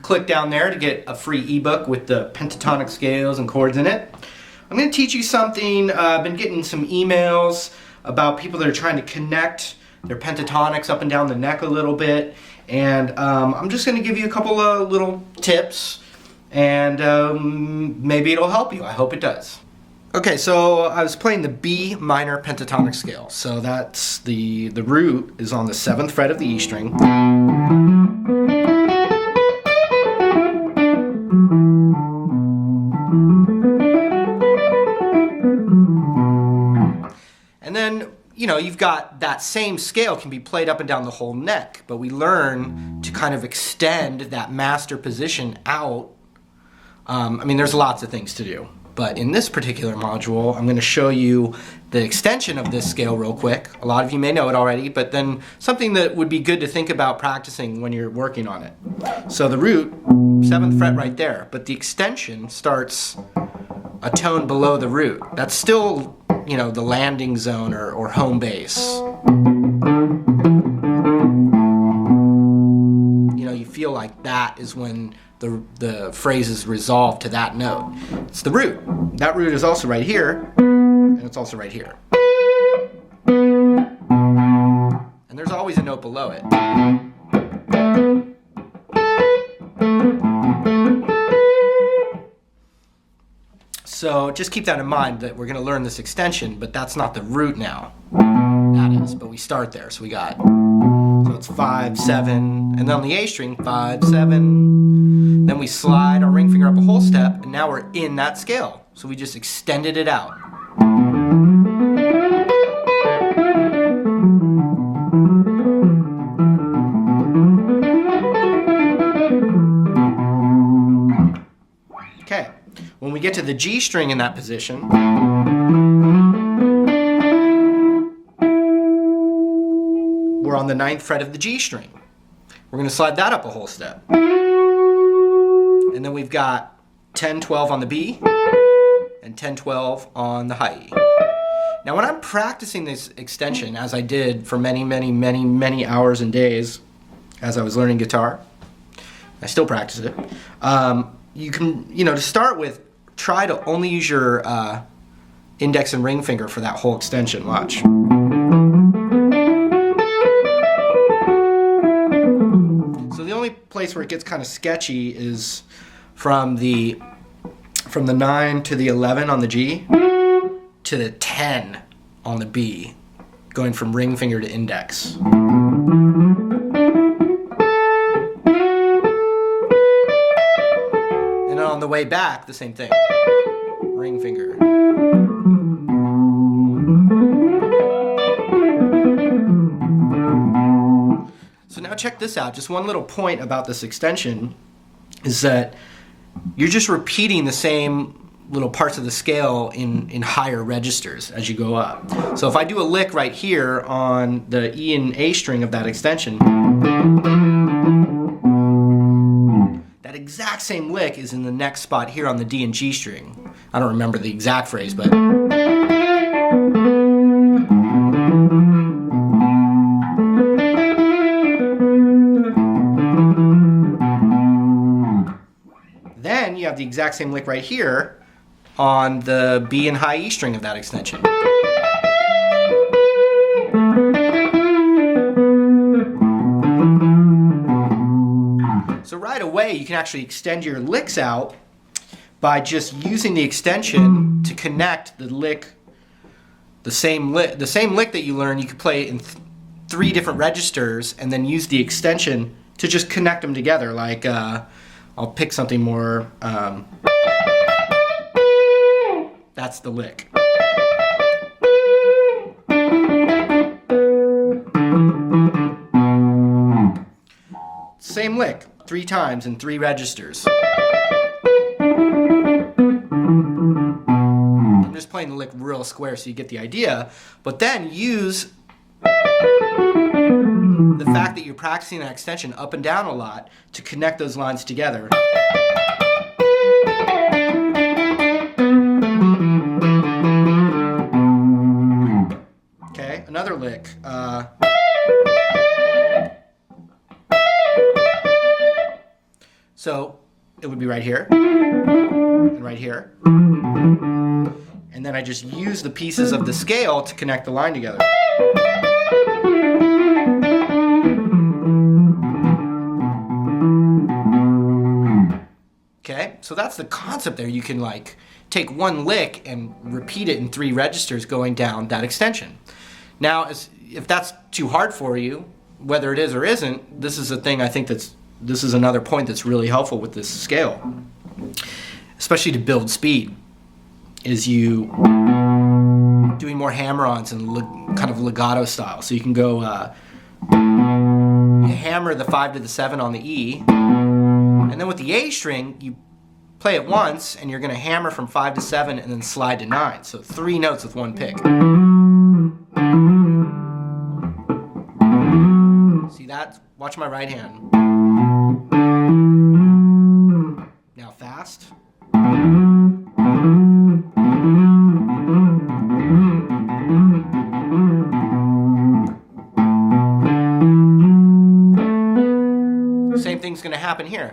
click down there to get a free ebook with the pentatonic scales and chords in it. I'm going to teach you something. I've been getting some emails about people that are trying to connect their pentatonics up and down the neck a little bit, and I'm just going to give you a couple of little tips, and maybe it'll help you. I hope it does. Okay, so I was playing the B minor pentatonic scale. So that's the root is on the 7th fret of the E string. And then, you know, you've got that same scale can be played up and down the whole neck, but we learn to kind of extend that master position out. I mean, there's lots of things to do. But in this particular module, I'm going to show you the extension of this scale real quick. A lot of you may know it already, but then something that would be good to think about practicing when you're working on it. So the root, 7th fret right there, but the extension starts a tone below the root. That's still, you know, the landing zone or home base. You know, you feel like that is when the phrase is resolved to that note. It's the root. That root is also right here, and it's also right here. And there's always a note below it. So just keep that in mind that we're going to learn this extension, but that's not the root now. That is, but we start there. So we got, so it's 5, 7, and then on the A string, 5, 7. Then we slide our ring finger up a whole step, and now we're in that scale. So we just extended it out. Okay, when we get to the G string in that position, we're on the 9th fret of the G string. We're going to slide that up a whole step. And then we've got 10, 12 on the B and 10, 12 on the high E. Now when I'm practicing this extension, as I did for many, many, many, many hours and days as I was learning guitar, I still practice it, you can, you know, to start with, try to only use your index and ring finger for that whole extension. Watch. Place where it gets kind of sketchy is from the 9 to the 11 on the G to the 10 on the B, going from ring finger to index. And on the way back, the same thing. Ring finger. So now check this out. Just one little point about this extension is that you're just repeating the same little parts of the scale in higher registers as you go up. So if I do a lick right here on the E and A string of that extension, that exact same lick is in the next spot here on the D and G string. I don't remember the exact phrase, but then you have the exact same lick right here on the B and high E string of that extension. So right away you can actually extend your licks out by just using the extension to connect the lick, the same lick that you learn. You could play in 3 different registers and then use the extension to just connect them together. Like I'll pick something more. That's the lick. Same lick, 3 times in 3 registers. I'm just playing the lick real square so you get the idea, but then use the fact that you're practicing that extension up and down a lot to connect those lines together. Okay, another lick. So it would be right here, and right here. And then I just use the pieces of the scale to connect the line together. Okay, so that's the concept there. You can like take one lick and repeat it in 3 registers going down that extension. Now, if that's too hard for you, whether it is or isn't, this is a thing I think this is another point that's really helpful with this scale, especially to build speed, is you doing more hammer-ons and kind of legato style. So you can go, you hammer the 5 to the 7 on the E, and then with the A string, you play it once, and you're going to hammer from 5 to 7 and then slide to 9. So 3 notes with 1 pick. See that? Watch my right hand. Now fast. Same thing's going to happen here.